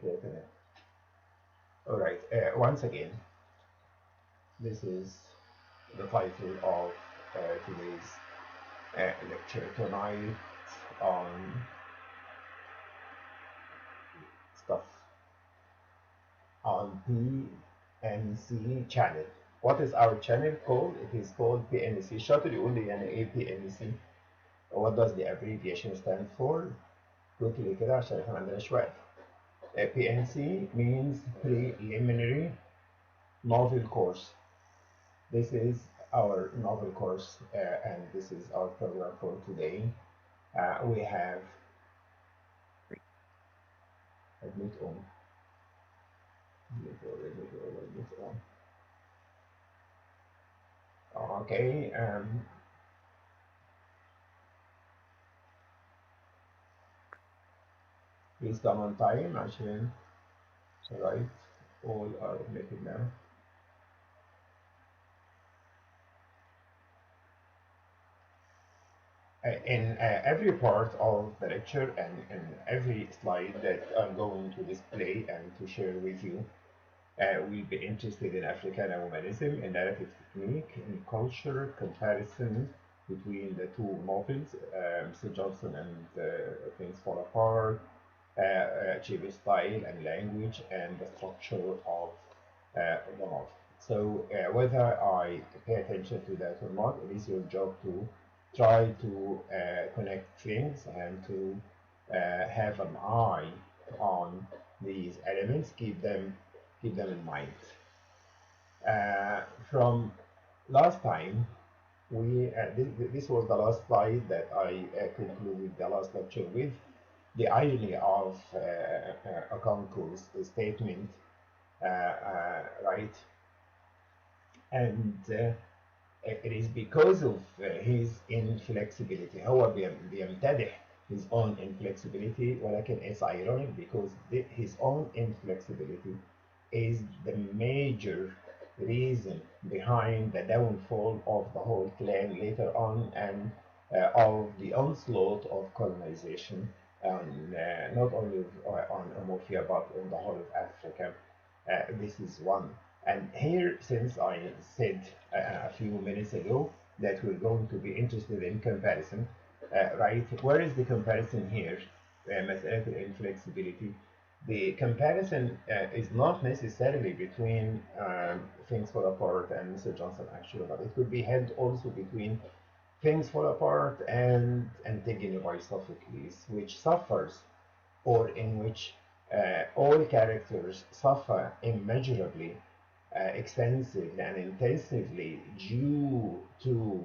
Okay, all right. Once again, this is the title of today's lecture tonight on stuff on PNC channel. What is our channel called? It is called PNC. شاطر يقول لي يعني ايه PNC? What does the abbreviation stand for? quickly كده عشان احنا ما عندناش وقت. PNC means preliminary novel course. This is our novel course and this is our program for today. We have admit on. Admit on. Okay. Please come on time عشان right all are admitted now. In every part of the lecture and in every slide that I'm going to display and to share with you, we'll be interested in African humanism, in narrative technique, in culture, comparison between the two novels, Mr. Johnson and Things Fall Apart, Chibi's style and language, and the structure of the novel. So whether I pay attention to that or not, it is your job to try to connect things and to have an eye on these elements, keep them in mind. From last time, this was the last slide that I concluded the last lecture with. The irony of Okonkwo's statement, right? And it is because of his inflexibility. هو بيمتدح his own inflexibility, ولكن it's ironic because his own inflexibility is the major reason behind the downfall of the whole clan later on and of the onslaught of colonization on not only on Umuofia but on the whole of Africa. This is one. And here, since I said a few minutes ago that we're going to be interested in comparison, right? Where is the comparison here? مسألة inflexibility. The comparison is not necessarily between Things Fall Apart and Mr. Johnson, actually, but it could be held also between Things Fall Apart and Antigone by Sophocles, which suffers, or in which all characters suffer immeasurably, extensively and intensively due to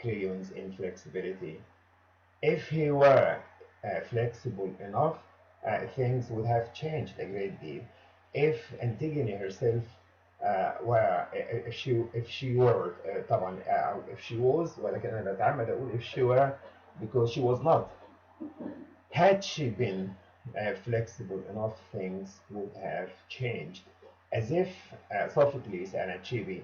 Creon's inflexibility. If he were flexible enough, things would have changed a great deal. If Antigone herself if she were طبعا if she was, ولكن أنا بتعمد أقول if she were because she was not. Had she been flexible enough, things would have changed. As if Sophocles and Achibi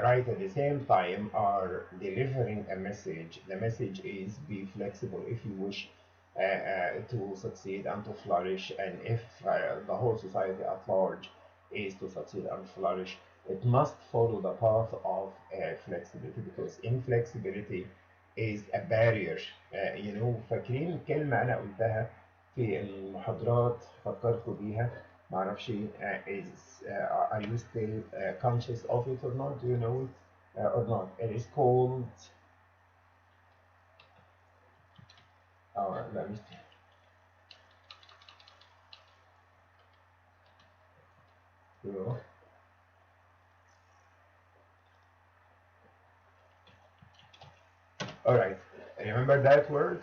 right at the same time are delivering a message. The message is be flexible if you wish to succeed and to flourish, and if the whole society at large is to succeed and flourish, it must follow the path of flexibility, because inflexibility is a barrier. فاكرين كلمة أنا قلتها في المحاضرات فكرت بيها معرفش is are you still conscious of it or not? Do you know it or not? It is called let me see. All right, remember that word?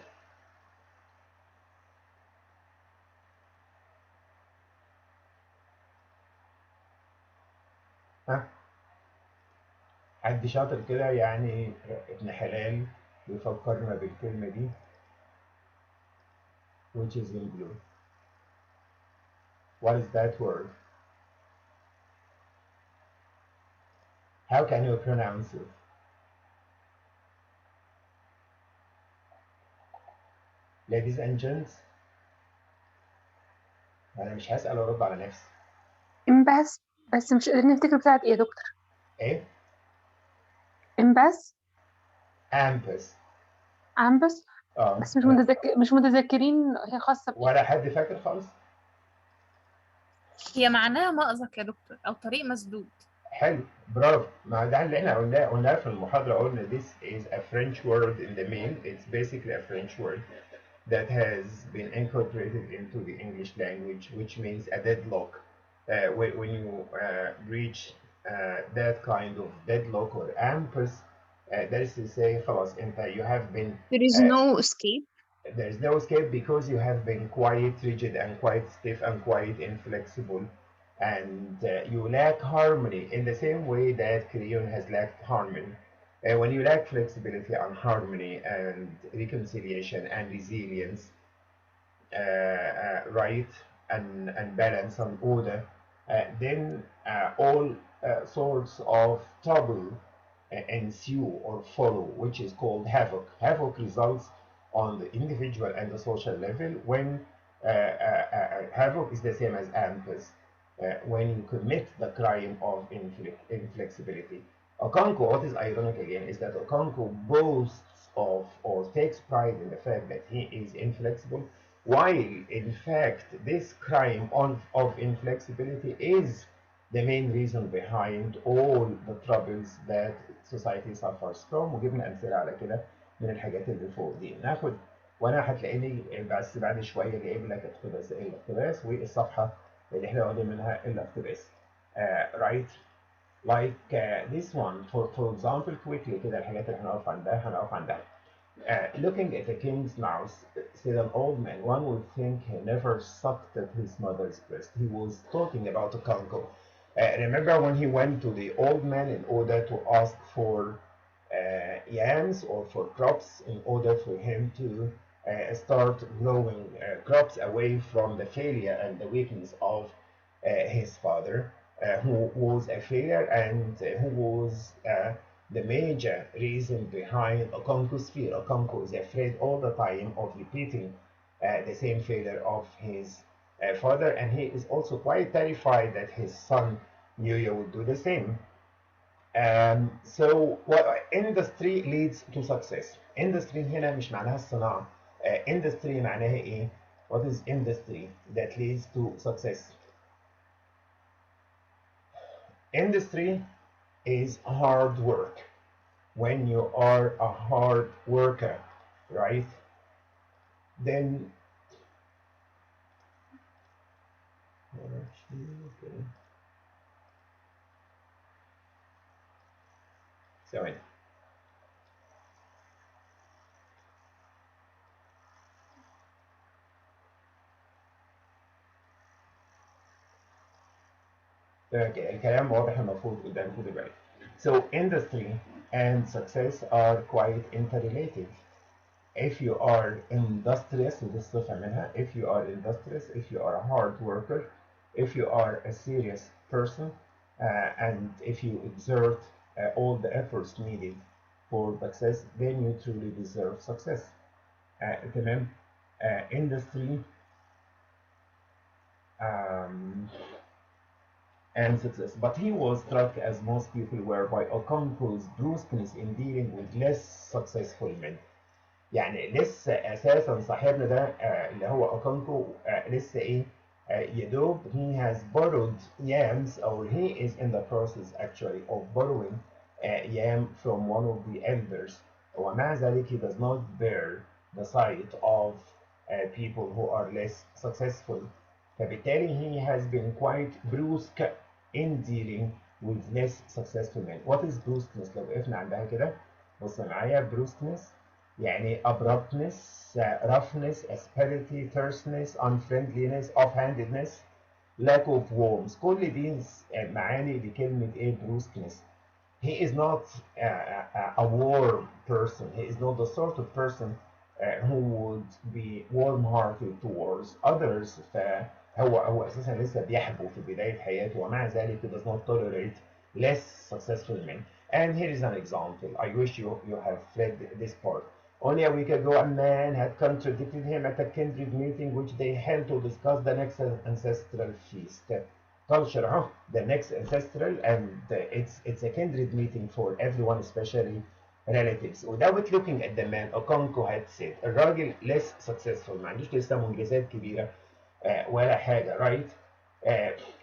ها؟ حد شاطر كده يعني ابن حلال بيفكرنا بالكلمة دي which is in blue. What is that word? How can you pronounce it? Ladies and gents, انا مش هسأل وارد على نفسي. امباس. بس مش قادرين نفتكر بتاعت ايه يا دكتور؟ ايه؟ امباس. امبس. امبس. اه بس مش متذكرين هي خاصة بإيه. ولا حد فاكر خالص؟ هي معناها مأزق يا دكتور أو طريق مسدود. حلو، برافو. ما ده اللي احنا قلناه في المحاضرة. قلنا this is a French word in the main. It's basically a French word that has been incorporated into the English language, which means a deadlock. When you reach that kind of deadlock or impasse, that is to say, خلاص انت you have been There is uh, no escape. there is no escape because you have been quite rigid and quite stiff and quite inflexible, and you lack harmony in the same way that Creon has lacked harmony. When you lack flexibility and harmony and reconciliation and resilience, right, and balance and order, then all sorts of trouble ensue or follow, which is called havoc. Havoc results on the individual and the social level when havoc is the same as ampers. When you commit the crime of inflexibility. Okonko, what is ironic again, is that Okonko boasts of or takes pride in the fact that he is inflexible, while in fact this crime of inflexibility is the main reason behind all the troubles that society suffers from. وجبنا امثله على كده من الحاجات اللي فوق دي. ناخد، وانا هتلاقيني بس بعد شويه جايب لك اقتباس الاقتباس والصفحه اللي احنا واخدين منها الاقتباس. Right, like this one for example quickly كده الحاجات اللي هنقف عندها. Looking at a king's mouth, said an old man, one would think he never sucked at his mother's breast. He was talking about a Congo. Remember when he went to the old man in order to ask for yams or for crops in order for him to start growing crops away from the failure and the weakness of his father, who was a failure and who was the major reason behind Okonko's fear. Okonko is afraid all the time of repeating the same failure of his father, and he is also quite terrified that his son Yuya would do the same. So what industry leads to success. Industry هنا مش معناها الصناعة. Industry معناها ايه؟ What is industry that leads to success? Industry is hard work. When you are a hard worker, right? Then ثواني. الكلام واضح المفروض قدامكم دلوقتي. So industry and success are quite interrelated. If you are industrious, ودي الصفة منها, if you are industrious, if you are a hard worker, if you are a serious person, and if you exert all the efforts needed for success, then you truly deserve success. تمام. Industry um, and success. But he was struck, as most people were, by Okonkwo's brusqueness in dealing with less successful men. يعني لسه اساسا صاحبنا ده اللي هو اوكونكو لسه ايه يدوب he has borrowed yams, or he is in the process actually of borrowing yam from one of the elders, ومع ذلك he does not bear the sight of people who are less successful. فبالتالي he has been quite brusque in dealing with less successful men. What is brusqueness؟ لو وقفنا عندها كده بص معايا. brusqueness يعني abruptness, roughness, asperity, terseness, unfriendliness, offhandedness, lack of warmth. كل دي معاني لكلمة ايه؟ brusqueness. He is not a warm person. He is not the sort of person who would be warm-hearted towards others. فهو أساسا لسه بيحبو في بداية حياته، ومع ذلك he does not tolerate less successful men. And here is an example. I wish you have read this part. Only a week ago, a man had contradicted him at a kindred meeting which they held to discuss the next ancestral feast. Culture, huh? The next ancestral, and it's a kindred meeting for everyone, especially relatives. Without looking at the man, Okonkwo had said, الراجل less successful، ما عندوش لسه منجزات كبيرة ولا حاجة، right؟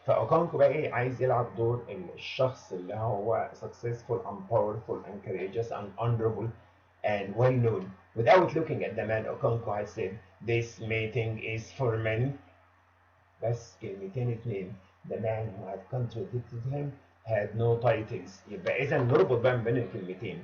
فأوكونكو بقى إيه عايز يلعب دور الشخص اللي هو successful and powerful and courageous and honorable and well known. Without looking at the man, Okonkwo had said, this meeting is for men. بس كلمتين اتنين. The man who had contradicted him had no titles. يبقى إذا نربط بقى بين الكلمتين.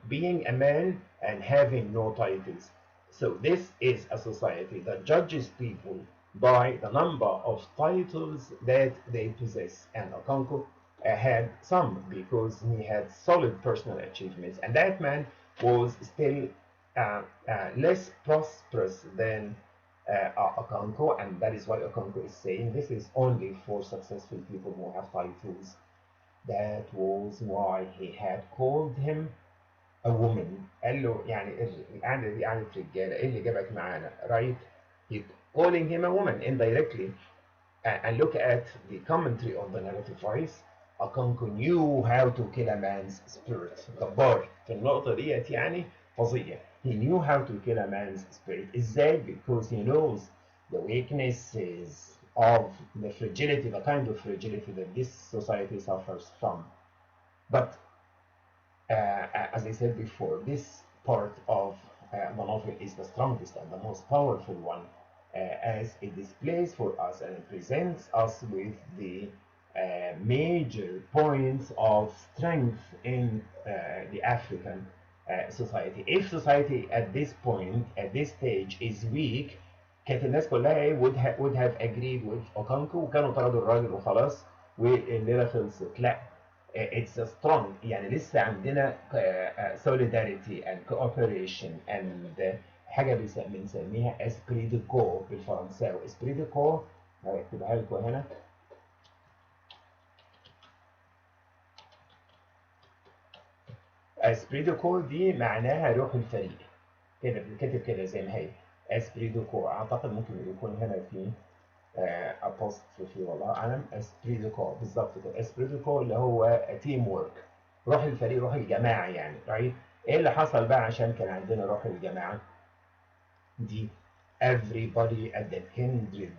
Being a man and having no titles. So this is a society that judges people by the number of titles that they possess. And Okonkwo had some because he had solid personal achievements. And that man was still less prosperous than Okonkwo, and that is why Okonkwo is saying this is only for successful people who have titles. That was why he had called him a woman. قال له يعني القعده دي قعده رجاله، ايه اللي جابك معانا؟ Right? He calling him a woman indirectly. And look at the commentary of the narrative voice. Okonkwo knew how to kill a man's spirit. جبار في النقطة ديت يعني فظيع. He knew how to kill a man's spirit. ازاي؟ Because he knows the weaknesses of the fragility, the kind of fragility that this society suffers from. But as I said before, this part of the novel is the strongest and the most powerful one, as it displays for us and it presents us with the major points of strength in the African society. If society at this point, at this stage, is weak, كانت الناس كلها ايه would have agreed with Okonkwo وكانوا طردوا الراجل وخلاص والليله خلصت. لا، it's a strong، يعني لسه عندنا solidarity and cooperation and حاجه بنسميها esprit de corps بالفرنساوي. esprit de corps هكتبها لكم هنا. esprit de corps دي معناها روح الفريق، كده بتتكتب كده زي ما هي esprit de corps. اعتقد ممكن يكون هنا في apostrophe والله اعلم. esprit de corps بالظبط كده. esprit de corps اللي هو تيم وورك، روح الفريق، روح الجماعه يعني. رايت؟ ايه اللي حصل بقى عشان كان عندنا روح الجماعه دي؟ everybody at the kindred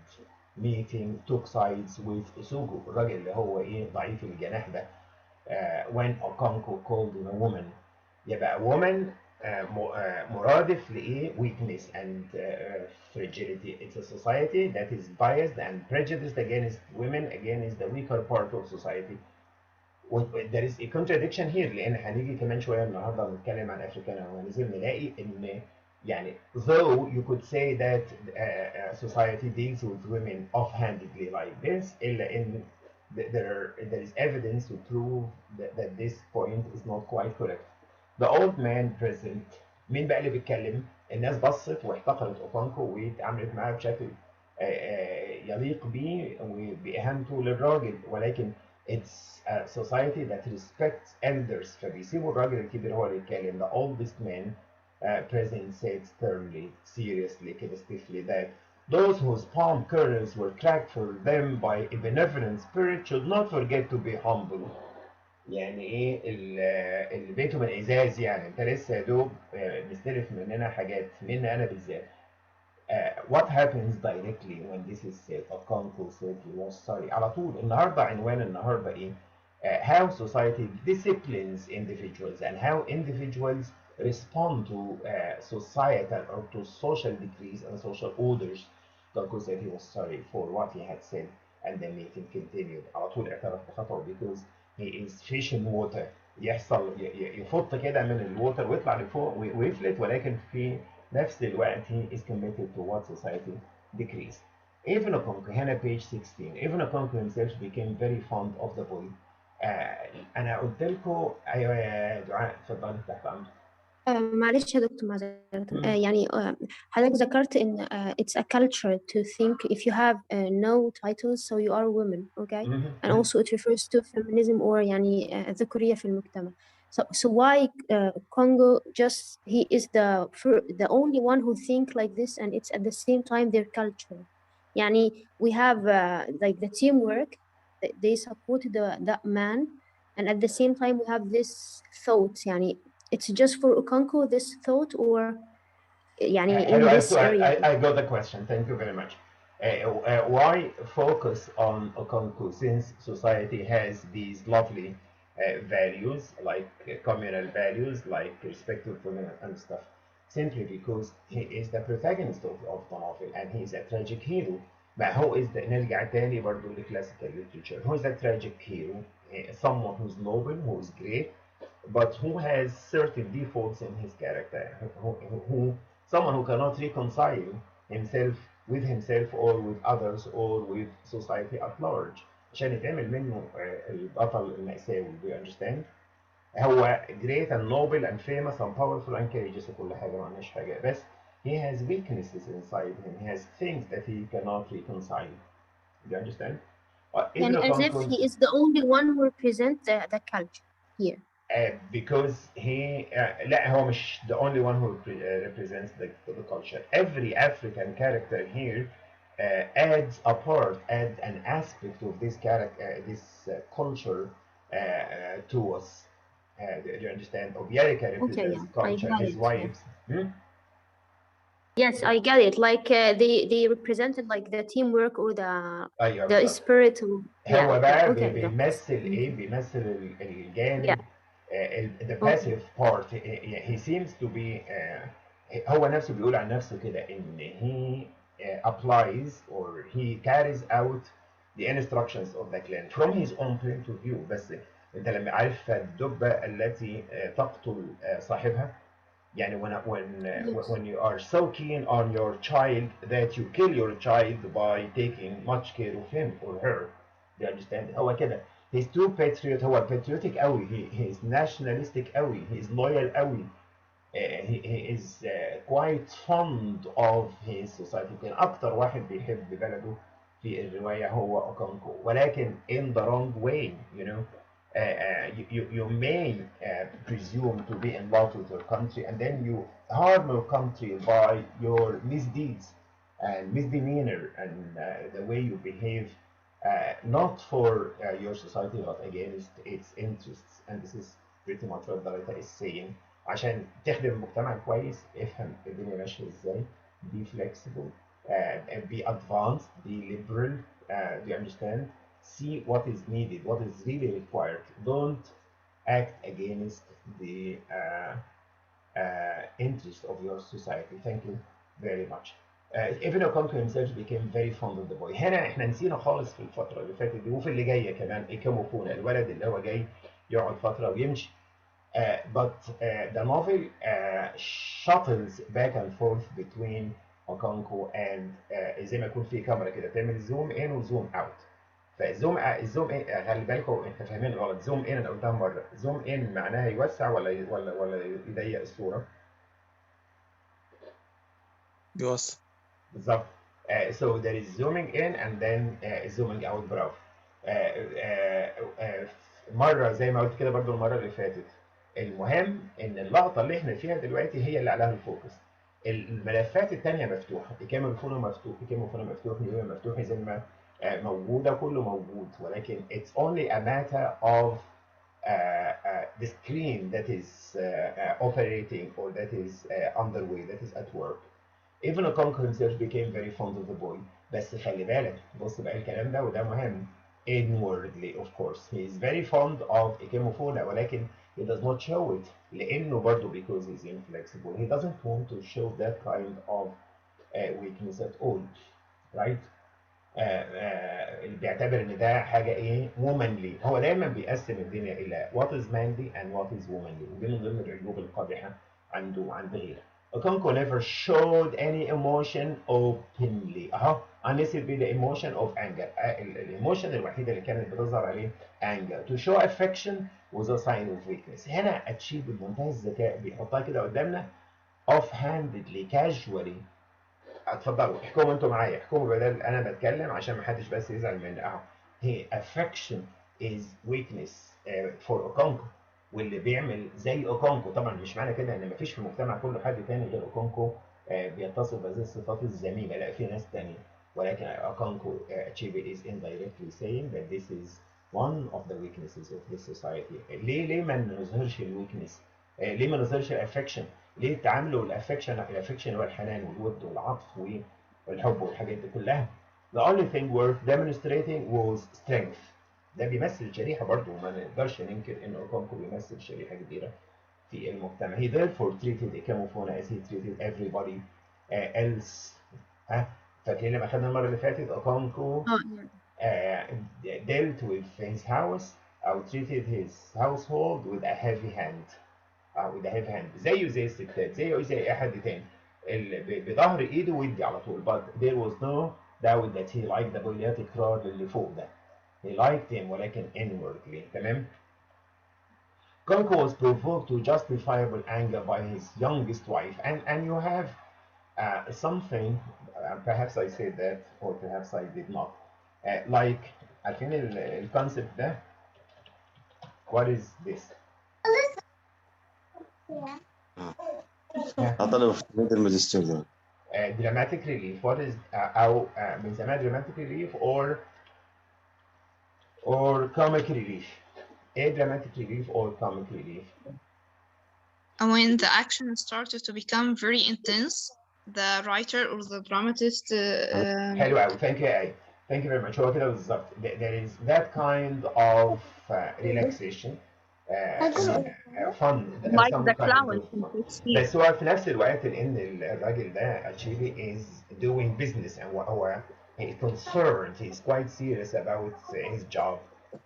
meeting took sides with Isugu، الراجل اللي هو ايه ضعيف الجناح ده. when Okonkwo called him a woman، يبقى woman مرادف لإيه؟ weakness and fragility. It's a society that is biased and prejudiced against women, against the weaker part of society. There is a contradiction here، لأن هنيجي كمان شوية النهارده نتكلم عن African humanism نلاقي إن يعني though you could say that society deals with women offhandedly like this، إلا إن there is evidence to prove that this point is not quite correct. The old man present. مين بقى اللي بيتكلم؟ الناس بصت واحتقرت اوكونكو واتعاملت معاه بشكل يليق بيه وبإهانته للراجل، ولكن it's a society that respects elders، فبيسيبوا الراجل الكبير هو اللي يتكلم. The oldest man present said sternly, seriously كده stiffly, that those whose palm kernels were cracked for them by a benevolent spirit should not forget to be humble. يعني ايه اللي بيته من ازاز، يعني انت لسه يا دوب مستلف مننا حاجات، مني انا بالذات. What happens directly when this is said? Okonkwo said he was sorry. على طول النهارده عنوان النهارده ايه؟ How society disciplines individuals and how individuals respond to societal or to social decrees and social orders. Okonkwo said he was sorry for what he had said, and the meeting continued. على طول اعترف بخطأه because he is fish in water. يحصل يفط كده من الووتر ويطلع لفوق ويفلت، ولكن في نفس الوقت he is committed to what society decrees. Even Okonkwo هنا page 16. Even Okonkwo himself became very fond of the boy. انا قلت لكم ايوه يا دعاء اتفضلي تحت امرك. معلش يا دكتور معذرة يعني حضرتك ذكرت إن it's a culture to think if you have no titles so you are a woman, okay? And also it refers to feminism or يعني الذكورية في المجتمع. So why Congo just he is the only one who think like this, and it's at the same time their culture. Yani we have like the teamwork. They support that man, and at the same time we have this thought. Yani it's just for Okonko this thought, or yani in Hello, this so area. I got the question. Thank you very much. Why focus on Okonku since society has these lovely values, like communal values, like respect for women and stuff? Simply because he is the protagonist of the novel and he is a tragic hero. ما هو is the نرجع تاني برضه لكلاسيكال literature. Who is a tragic hero? Someone who's noble, who's great, but who has certain defaults in his character, someone who cannot reconcile himself with himself or with others or with society at large عشان يتعمل منه البطل المأساوي. Do you understand؟ هو great and noble and famous and powerful and courageous وكل حاجة ما عندناش حاجة، بس he has weaknesses inside him. He has things that he cannot reconcile. Do you understand؟ even Yani if as if Uncle he is the only one who represents the culture here. because he لا هو مش the only one who represents the culture. Every African character here adds a part, adds an aspect of this character, this culture to us. Do you understand? Obiarika Okay, represents yeah, I culture, got his it. Yeah. wives. Hmm? Yes, I get it. Like they represented like the teamwork or ايوه the بالظبط. spirit. Yeah, هو yeah. بقى Okay, I got it. بيمثل Thank ايه؟ you. بيمثل Yeah. الجانب the Okay. passive part. He seems to be هو نفسه بيقول عن نفسه كده ان he applies or he carries out the instructions of the clan from his own point of view. بس انت لما عارف الدبة التي تقتل صاحبها، يعني Yes. when you are so keen on your child that you kill your child by taking much care of him or her. Do you understand؟ هو كده he's too patriot. هو patriotic قوي. he is nationalistic قوي. he is loyal قوي. he is quite fond of his society. كان أكتر واحد بيحب بلده في الرواية هو أوكانكو، ولكن in the wrong way. You know, you may presume to be in love with your country and then you harm your country by your misdeeds and misdemeanor and the way you behave, not for your society but against its interests. And this is pretty much what Darita is saying. عشان تخدم المجتمع كويس افهم الدنيا ماشيه ازاي. Be flexible, be advanced, be liberal. Do you understand? See what is needed, what is really required. Don't act against the interest of your society. Thank you very much. Even Okonkwo himself became very fond of the boy. هنا احنا نسينا خالص في الفترة اللي فاتت دي وفي اللي جاية كمان إيكاموفونا، الولد اللي هو جاي يقعد فترة ويمشي. But the novel shuttles back and forth between Okonkwo and زي ما يكون في كاميرا كده تعمل زوم ان وزوم اوت. الزوم ان خلي بالكم انت فاهمين غلط. زوم ان انا قلتها مره. زوم ان معناها يوسع ولا يضيق الصوره. يوصل. بالظبط. So there is zooming in and then zooming out. برافو. مره زي ما قلت كده برضو المره اللي فاتت. المهم ان اللقطه اللي احنا فيها دلوقتي هي اللي عليها الفوكس. الملفات التانية مفتوحة. كامل فونه مفتوح، كامل فونه مفتوح، نيوم مفتوح، زي ما موجودة، كله موجود، ولكن it's only a matter of the screen that is operating or that is underway, that is at work. Even Okonkwo himself became very fond of the boy. بس خلي بالك بص بقى الكلام ده وده مهم. Inwardly of course he is very fond of Ikemofuna ولكن he does not show it لأنه برضه because he's inflexible. He doesn't want to show that kind of weakness at all. Right? اللي بيعتبر ان ده حاجه ايه womanly. هو دايما بيقسم الدنيا الى what is manly and what is womanly، ودي من ضمن العيوب القادحه عنده وعند غيره. Okonkwo never showed any emotion openly unless it be the emotion of anger. الايموشن الوحيده اللي كانت بتظهر عليه anger. To show affection was a sign of weakness. هنا اتشيب بمنتهى الذكاء بيحطها كده قدامنا off handedly casually. اتفضلوا احكموا انتوا معايا، احكموا بدل انا بتكلم عشان ما حدش بس يزعل مني. هي affection is weakness for Okonkwo. واللي بيعمل زي اوكونكو. طبعا مش معنى كده ان مفيش في المجتمع كله حد تاني غير اوكونكو بيتصف بهذه الصفات الذميمه، لا في ناس تانية، ولكن اوكونكو تشيبي is indirectly saying that this is one of the weaknesses of this society. ليه ما نظهرش الويكنس؟ ليه ما نظهرش الافكشن؟ ليه تعاملوا الافكشن هو الحنان والود والعطف والحب والحاجات دي كلها. The only thing worth demonstrating was strength. ده بيمثل شريحة برضه، وما نقدرش ننكر ان اوكونكو بيمثل شريحة كبيرة في المجتمع. He therefore treated Ikamofona as he treated everybody else. ها فاكرين لما خدنا المرة اللي فاتت اوكونكو dealt with his house أو treated his household with a heavy hand. with a heavy hand زي الستات، زي أي حد تاني بظهر إيده ودي على طول. But there was no doubt that he liked the بولياتيك رار اللي فوق ده. He liked him ولكن inwardly. تمام. Conco was provoked to justifiable anger by his youngest wife, and you have something, perhaps I said that or perhaps I did not. Like عارفين الكونسبت ده؟ What is this? طلب في الماجستير ده. Dramatic relief. What is أو بنسميها dramatic relief or comic relief. إيه dramatic relief or comic relief? When the action started to become very intense, the writer or the dramatist حلو قوي. Thank you أي. Thank you very much. هو كده بالظبط. There is that kind of relaxation. fun. like some the kind clown of in fun. Shakespeare. بس هو في نفس الوقت لان الراجل ده اتشيبي is doing business and هو concerned, he's quite serious about his job.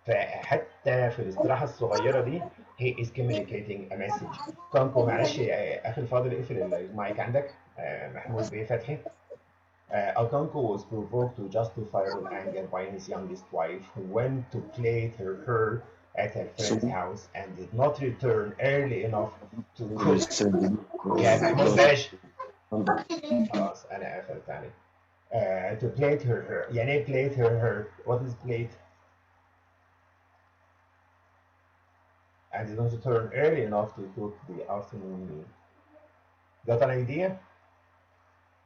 فحتى في الاستراحة الصغيرة دي he is communicating a message. كونكو معلش اخي الفاضل اقفل المايك عندك محمود بيه فتحي. Okonkwo was provoked to justifiable anger by his youngest wife, who went to play her at her friend's house and did not return early enough to cook. يا محمود باشا خلاص انا قفلت عليك. To plate her. يعني ايه plate her? What is plate? And did not return early enough to cook the afternoon meal. Got an idea?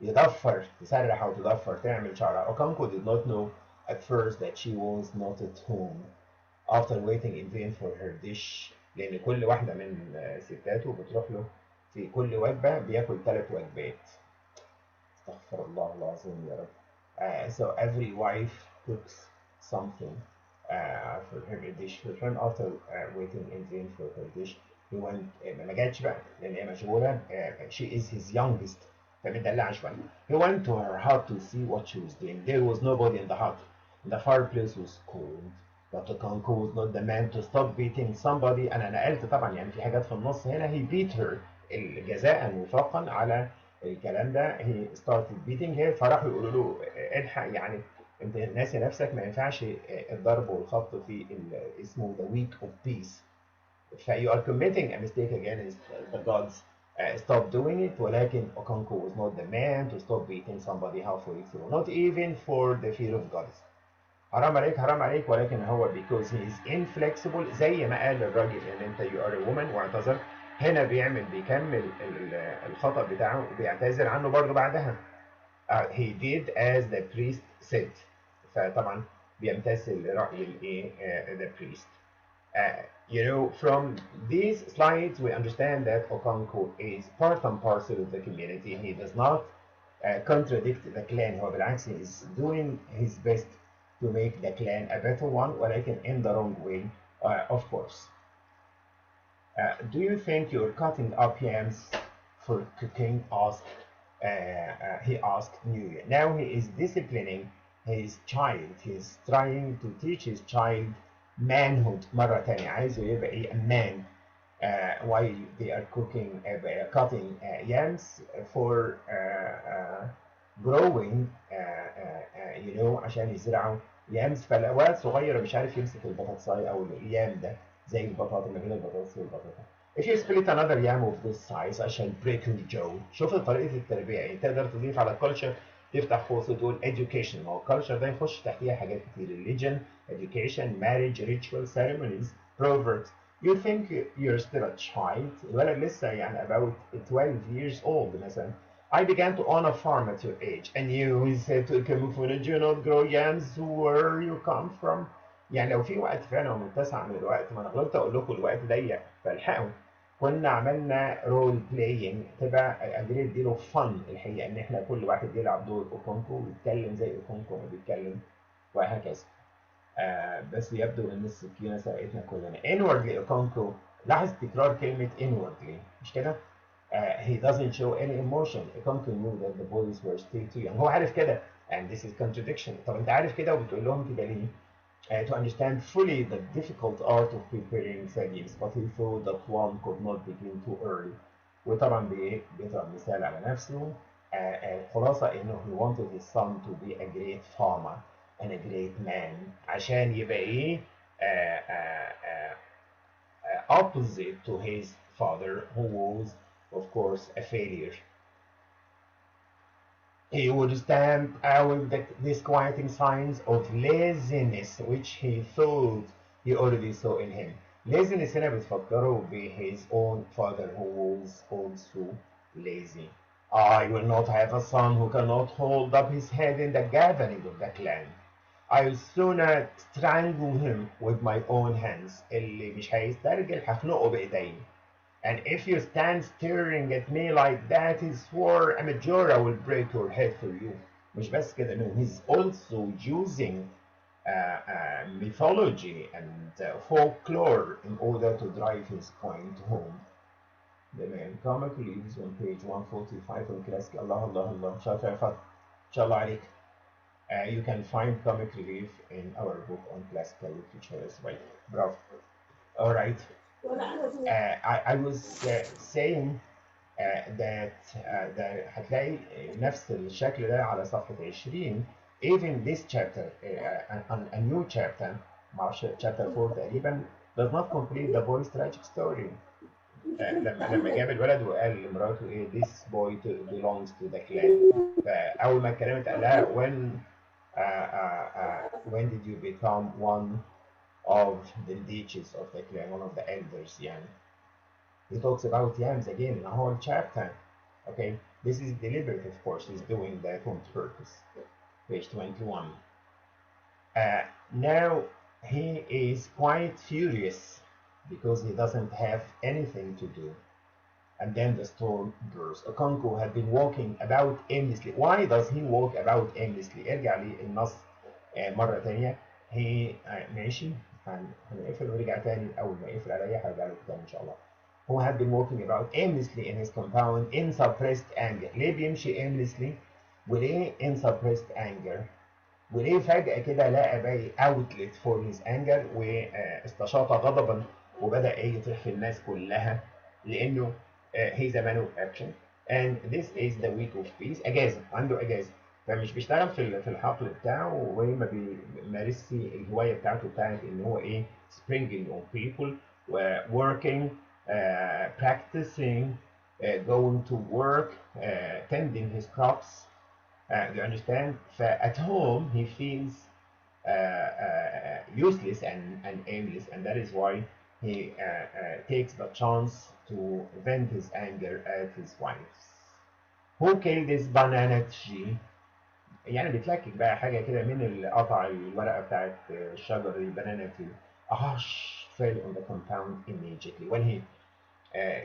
يضفر، تسرح أو تضفر، تعمل شعرها. Okonkwo did not know at first that she was not at home. After waiting in vain for her dish. لأن كل واحدة من ستاته بتروح له في كل وجبة بياكل 3 وجبات. استغفر الله العظيم يا رب. So every wife cooks something for her dish for him. After waiting in vain for her dish, he went. ما جاتش بقى لأن هي مشغولة. She is his youngest. فمدلعة شوية. He went to her hut to see what she was doing. There was nobody in the hut. The fireplace was cold. But Okonkwo was not the man to stop beating somebody. أنا نقلت طبعا يعني في حاجات في النص هنا. He beat her جزاء وفاقا على الكلام ده. He started beating her. فراحوا يقولوا له الحق يعني انت ناسي نفسك، ما ينفعش الضرب والخبط في اسمه the week of peace. You are committing a mistake against the gods. Stop doing it. ولكن Okonkwo was not the man to stop beating somebody halfway through, not even for the fear of gods. حرام عليك حرام عليك. ولكن هو because he is inflexible زي ما قال الراجل ان انت you are a woman واعتذر. هنا بيكمل الخطأ بتاعه وبيعتذر عنه برضه بعدها. He did as the priest said. فطبعا بيمتثل لرأي the priest. You know, from these slides, we understand that Okonkwo is part and parcel of the community. He does not contradict the clan. هو بالعكس he is doing his best to make the clan a better one, ولكن in the wrong way, of course. Do you think you're cutting up yams for cooking? He asked New Year. Now he is disciplining his child. He's trying to teach his child manhood مرة تانية. عايزه يبقى ايه a man while they are cutting yams for growing you know عشان يزرعوا yams. فالولد صغير مش عارف يمسك البطاطساية او اليام ده زي البطاطا ما بين البطاطس والبطاطا. If you split another yam of this size I shall break your jaw. شوف طريقة التربية يعني تقدر تضيف على culture تفتح قوس وتقول education. ما هو culture ده يخش تحتيها حاجات كتير religion, education, marriage, ritual, ceremonies, proverbs. You think you're still a child. الولد لسه يعني about 12 years old مثلا. I began to own a farm at your age, and you said to Camouflage, did you not grow yams where you come from? يعني لو في وقت فعلا متسع من الوقت، ما انا غلطت اقول لكم الوقت ضيق فالحقوا. كنا عملنا رول بلاينج تبع قادرين نديله فن الحقيقه، ان احنا كل واحد يلعب دور اوكونكو ويتكلم زي اوكونكو ما بيتكلم وهكذا. بس يبدو ان السكينه سرقتنا كلنا. inwardly اوكونكو، لاحظ تكرار كلمه inwardly مش كده؟ he doesn't show any emotion. Okonkwo knew that the boys were still too young. هو عارف كده and this is contradiction. طب انت عارف كده وبتقول لهم كده ليه؟ To understand fully the difficult art of preparing sardines, but he thought that one could not begin too early. وطبعا بيضرب مثال على نفسه. الخلاصة انه he wanted his son to be a great farmer and a great man عشان يبقى ايه؟ opposite to his father, who was, of course, a failure. He would stamp out the disquieting signs of laziness which he thought he already saw in him. Laziness هنا بتفكره ب his own father who was also lazy. I will not have a son who cannot hold up his head in the gathering of the clan. I'll sooner strangle him with my own hands. اللي مش هيسترجل هخنقه بإيدي. And if you stand staring at me like that, he swore, a Majora will break your head for you. مش بس كده, no, he's also using mythology and folklore in order to drive his point home. The man comic leaves on page 145 on classic. Allah Allah Allah. Inshallah عليك. You can find comic relief in our book on classical literature as well. Bravo. All right. I was saying that هتلاقي نفس الشكل ده على صفحة 20. Even this chapter, a new chapter, معرفش chapter 4 تقريبا, does not complete the boy's tragic story. لما جاب الولد وقال لمراته ايه this boy belongs to the clan. فأول ما اتكلمت قال لها when did you become one of the leeches of the clan, one of the elders يعني. He talks about yams again in a whole chapter. Okay, this is deliberate, of course. He's doing that on purpose. Page 21. Now he is quite furious because he doesn't have anything to do. And then the storm bursts. Okonkwo had been walking about aimlessly. Why does he walk about aimlessly? ارجع للنص مرة تانية. He ماشي هنقفل ورجع تاني. أول ما يقفل عليا هرجع له تاني إن شاء الله. Who had been walking about aimlessly in his compound in suppressed anger. ليه بيمشي aimlessly؟ وليه in suppressed anger؟ وليه فجأة كده لقى باقي outlet for his anger واستشاط غضبا وبدأ يطيح في الناس كلها لأنه he's a man of action and this is the week of peace. أجازة, عنده أجازة, فمش بيشتغل في الحقل بتاعه وما بيمارسش الهواية بتاعته بتاعت إن هو إيه springing on people working practicing going to work tending his crops. Do you understand? At home he feels useless and aimless, and that is why he takes the chance to vent his anger at his wife. Who killed this banana tree? يعني بتلكك بقى حاجة كده من اللي قطع الورقة بتاعت الشجر البنانا tree. A hush fell on the compound immediately. When he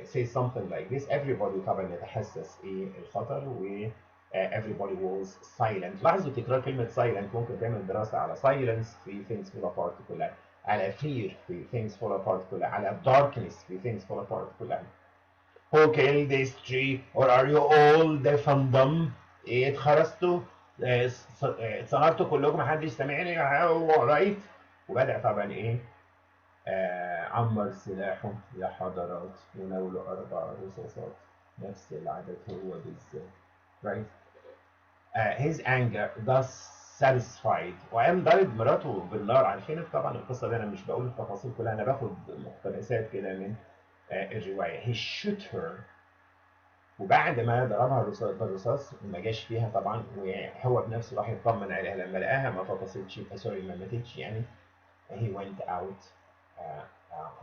says something like this, everybody طبعا يتحسس ايه الخطر و everybody was silent. لاحظوا تكرار كلمة silent. ممكن تعمل دراسة على silence في things fall apart كلها, على fear في things fall apart كلها, على darkness في things fall apart كلها. Who killed this tree? Or are you all deaf and dumb? ايه اتخرستوا؟ اتصنعتوا كلكم محدش سامعني right؟ وبدأ طبعا ايه عمر سلاحه يا حضرات وناولوا 4 رصاصات نفس العدد هو بالذات. Right? His anger thus satisfied وقام ضارب مراته بالنار. عارفين طبعا القصه دي, انا مش بقول التفاصيل كلها, انا باخد مقتبسات كده من الروايه. He shoot her وبعد ما ضربها بالرصاص ما جاش فيها طبعا, وهو بنفسه راح يطمن عليها لما لقاها ما فطستش سوري ما ماتتش يعني. He went out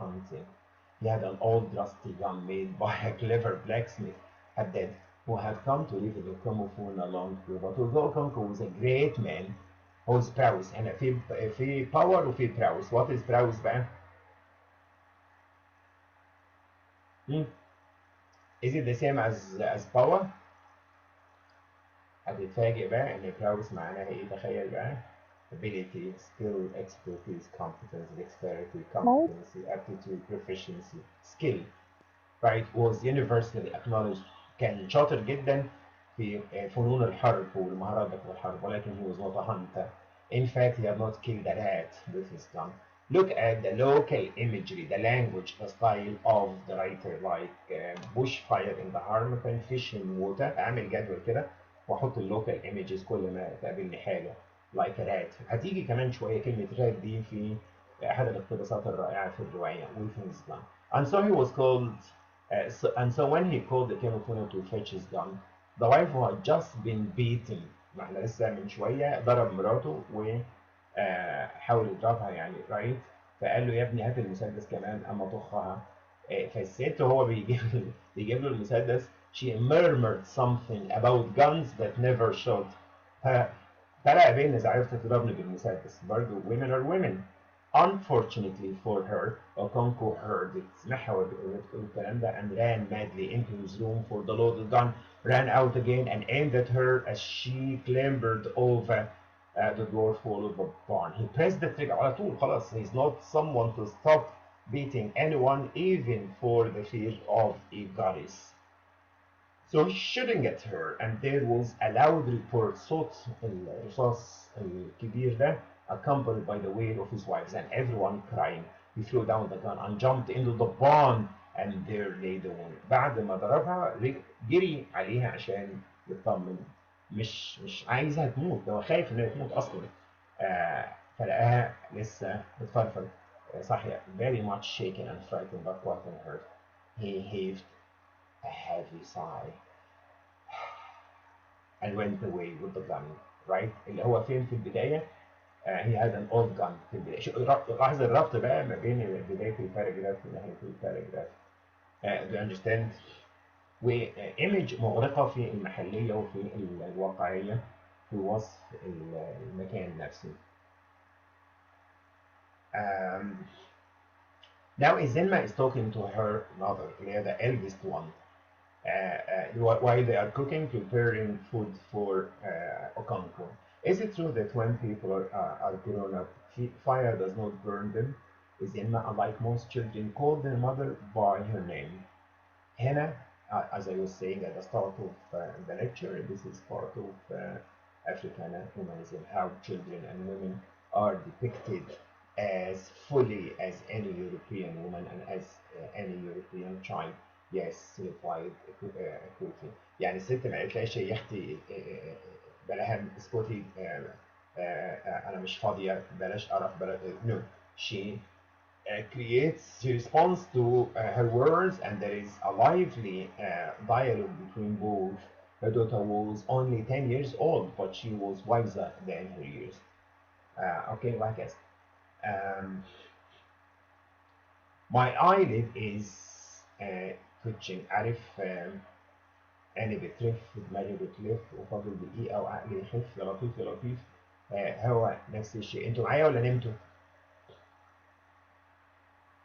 hunting. He had an old rusty gun made by a clever blacksmith, Haddad, who had come to live in the Comofon along with. But although Conco was a great man, هو براوس هنا في باور وفي براوس. What is براوس بقى؟ Hmm? Is it the same as power؟ هتتفاجئ بقى إن براوس معناها إيه؟ تخيل بقى. Ability, skill, expertise, competence, dexterity, Right? competency, aptitude, proficiency, skill. Right, was universally acknowledged. كان شاطر جدا في فنون الحرب والمهارات في الحرب, ولكن he was not a hunter. In fact, he had not killed a rat with his gun. Look at the local imagery, the language, the style of the writer, like bushfire in the Harmattan, fish in water. أعمل جدول كده وأحط اللوكال images كل ما تقابلني حاجة like a rat. هتيجي كمان شوية كلمة rat دي في أحد الاقتباسات الرائعة في الرواية with his gun. And so he was called and so when he called the king of Puno to fetch his gun, the wife who had just been beaten, ما احنا لسه من شوية ضرب مراته وحاول يضربها يعني right. فقال له يا ابني هات المسدس كمان اما طخها. فالست وهو بيجيب له المسدس, she murmured something about guns that never shot. فرق بين اذا عرفت تضربني بالمسدس برضه women are women. Unfortunately for her, Okonkwo heard it, سمعها وبتقول الكلام ده, and ran madly into his room for the loaded gun, ran out again and aimed at her as she clambered over the door followed by barn. He pressed the trigger على طول خلاص. He's not someone to stop beating anyone even for the fear of a goddess. So shooting at her, and there was a loud report, صوت الرصاص الكبير ده, accompanied by the wail of his wives and everyone crying. He threw down the gun and jumped into the barn, and there lay the woman. بعد ما ضربها جري عليها عشان يطمن. مش عايزها تموت, ده هو خايف انها تموت اصلا. فلقاها لسه بتفرفر صاحية, very much shaken and frightened but quite unhurt. He heaved a heavy sigh and went away with the gun. Right, اللي هو فين في البداية. he had an old gun في البداية. لاحظ الربط بقى ما بين بداية الباراجراف ونهاية الباراجراف. do you understand؟ وإيمج مغرقة في المحلية وفي الواقعية في وصف المكان نفسه. Now Izenma is talking to her mother, the eldest one, while they are cooking, preparing food for Okonkwo. Is it true that when people are grown up, fire does not burn them? Izenma, unlike most children, called their mother by her name. Hannah, as I was saying at the start of the lecture, this is part of African humanism, how children and women are depicted as fully as any European woman and as any European child. Yes, replied quickly. يعني الست ما قالتلاش يا اختي بلاها اسكتي, انا مش فاضيه, بلاش قرف, بلاش. No, she she responds to her words, and there is a lively dialogue between both. Her daughter was only 10 years old, but she was wiser than her years. Okay, like this. My eyelid is twitching. عارف أنا بترف, دماغي بتلف, وفاضل دقيقة وعقلي يخف, يا لطيف يا لطيف. هو نفس الشيء. انتوا معايا ولا نمتوا؟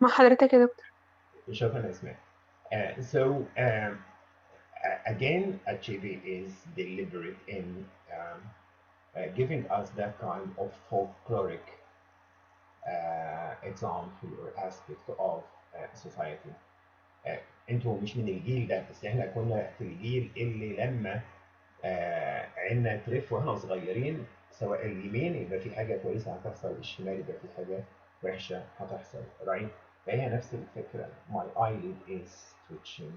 مع حضرتك يا دكتور. شكرا اسماء. So again, Achebe is deliberate in giving us that kind of folkloric example or aspect of society. انتوا مش من الجيل ده, بس احنا كنا في الجيل اللي لما عنا ترف واحنا صغيرين, سواء اليمين يبقى في حاجة كويسة هتحصل, الشمال يبقى في حاجة وحشة هتحصل, right? فهي نفس الفكرة. My eyelid is twitching.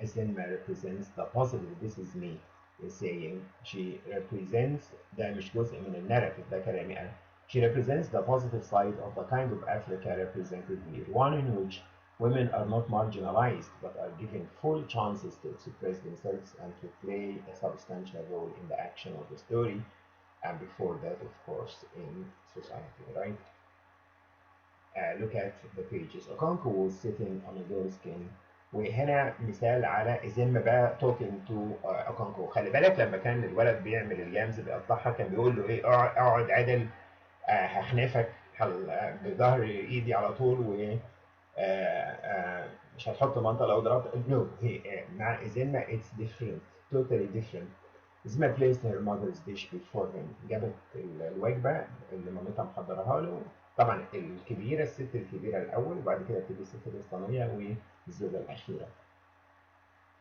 Zenma represents the positive. This is me saying. She represents, ده مش جزء من الناراتيف, ده كلامي أنا. She represents the positive side of the kind of Africa represented here, one in which women are not marginalized but are given full chances to express themselves and to play a substantial role in the action of the story, and before that, of course, in society, right? look at the pages. Okonko was sitting on a dorskin. وهنا مثال على إزم بقى talking to أوكونكو. خلي بالك لما كان الولد بيعمل اليامز بيقطعها كان بيقول له إيه اقعد عدل، هحنفك بظهر إيدي على طول، و مش هتحط منطقة لو ضربت. نو هي مع إزما it's different, totally different. إزما placed her mother's dish before him. جابت الوجبة اللي مامتها محضرها له. طبعا الكبيرة، الست الكبيرة الأول، وبعد كده تيجي الست الوسطانية والزوجة الأخيرة.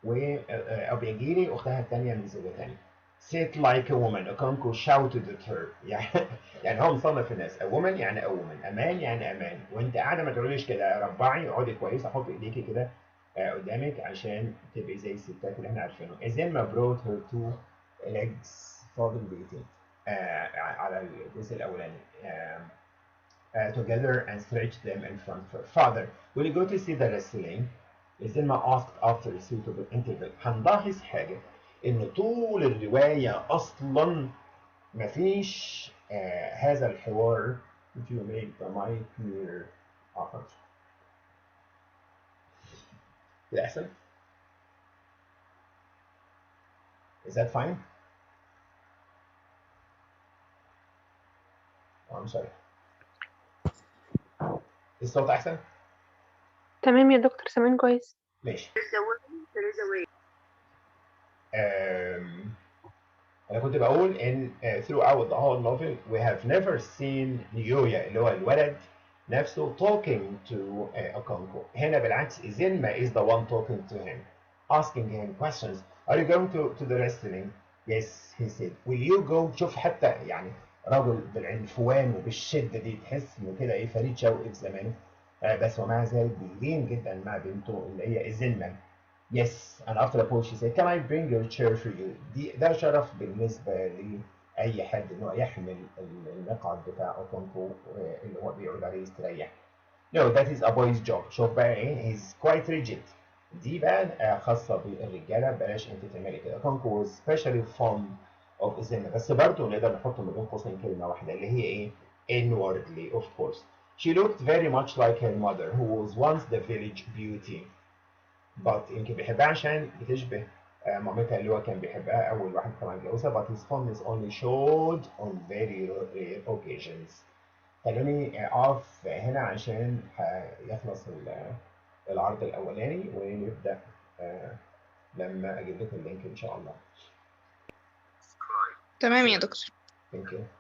وأبيجيري أختها الثانية من زوجة ثانية. Sit like a woman. Okonko shouted at her. يعني هو مصنف الناس. A woman يعني a woman. أمان يعني أمان. وأنت قاعدة ما تقوليش كده، ربعي، اقعدي كويس، حط إيديكي كده قدامك عشان تبقي زي الستات اللي احنا عارفينهم. Azema brought her two legs. فاضل بإيدين على الجزء الأولاني. Together and stretched them in front of her. Father, will you go to see the wrestling? Azema asked after a suitable interval. هنلاحظ حاجة، إن طول الرواية أصلا مفيش هذا الحوار. If you make the mic near آخر كده أحسن. Is that fine? Oh, I'm sorry. الصوت أحسن؟ تمام يا دكتور، سامعين كويس. ماشي. أنا كنت بقول إن throughout the whole novel we have never seen نيويا اللي هو الولد نفسه talking to Okonko. هنا بالعكس إزينما is the one talking to him, asking him questions. Are you going to the wrestling? Yes, he said. Will you go? شوف حتى يعني رجل بالعنفوان وبالشدة دي، تحس إنه كده إيه فريد شوقي في زمانه. بس ومع ذلك بيلين جدا مع بنته اللي هي إزينما. Yes, and after a pause she said, "Can I bring your chair for you?" ده شرف بالنسبة لأي حد إنه يحمل المقعد بتاع أوكونكو اللي هو بيقعد عليه يستريح. No, that is a boy's job. شوف بقى إيه، he's quite rigid. دي بقى خاصة بالرجالة، بلاش أنت تعملي كده. أوكونكو was especially fond of Izena، بس برضه نقدر نحط ما بين قوسين كلمة واحدة اللي هي إيه؟ Inwardly, of course. She looked very much like her mother, who was once the village beauty. but يمكن بيحبها عشان بتشبه مامتها اللي هو كان بيحبها أول واحد طبعا اتجوزها. but his fondness only showed on very rare occasions. خلوني أقف هنا عشان يخلص العرض الأولاني ونبدأ لما أجيب لكم اللينك إن شاء الله. تمام يا دكتور. Thank you.